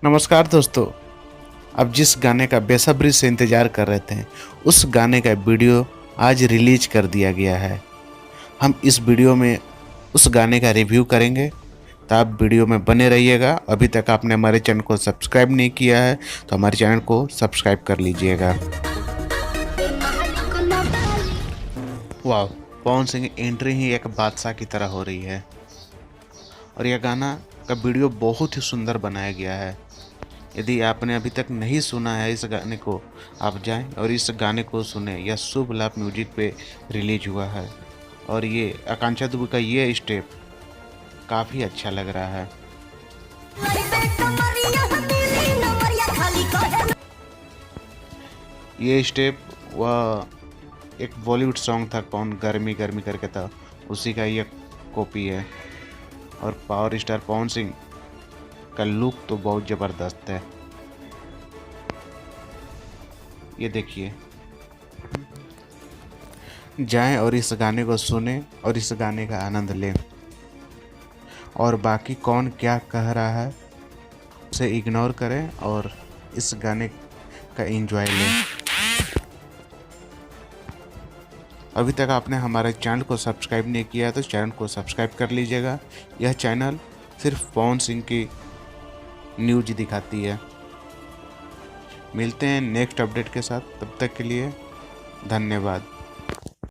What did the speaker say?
नमस्कार दोस्तों। अब जिस गाने का बेसब्री से इंतज़ार कर रहे थे, उस गाने का वीडियो आज रिलीज़ कर दिया गया है। हम इस वीडियो में उस गाने का रिव्यू करेंगे, तो आप वीडियो में बने रहिएगा। अभी तक आपने हमारे चैनल को सब्सक्राइब नहीं किया है, तो हमारे चैनल को सब्सक्राइब कर लीजिएगा। वाह! पवन सिंह की एंट्री ही एक बादशाह की तरह हो रही है और यह गाना का वीडियो बहुत ही सुंदर बनाया गया है। यदि आपने अभी तक नहीं सुना है इस गाने को, आप जाएं और इस गाने को सुनें। यह शुभ लाभ म्यूजिक पे रिलीज हुआ है और ये आकांक्षा दुबे का ये स्टेप काफ़ी अच्छा लग रहा है। ये स्टेप वह एक बॉलीवुड सॉन्ग था, कौन गर्मी गर्मी करके था, उसी का ये कॉपी है। और पावर स्टार पवन सिंह का लुक तो बहुत ज़बरदस्त है। ये देखिए, जाएं और इस गाने को सुनें और इस गाने का आनंद लें और बाकी कौन क्या कह रहा है उसे इग्नोर करें और इस गाने का एंजॉय लें। अभी तक आपने हमारे चैनल को सब्सक्राइब नहीं किया तो चैनल को सब्सक्राइब कर लीजिएगा। यह चैनल सिर्फ पवन सिंह की न्यूज दिखाती है। मिलते हैं नेक्स्ट अपडेट के साथ, तब तक के लिए धन्यवाद।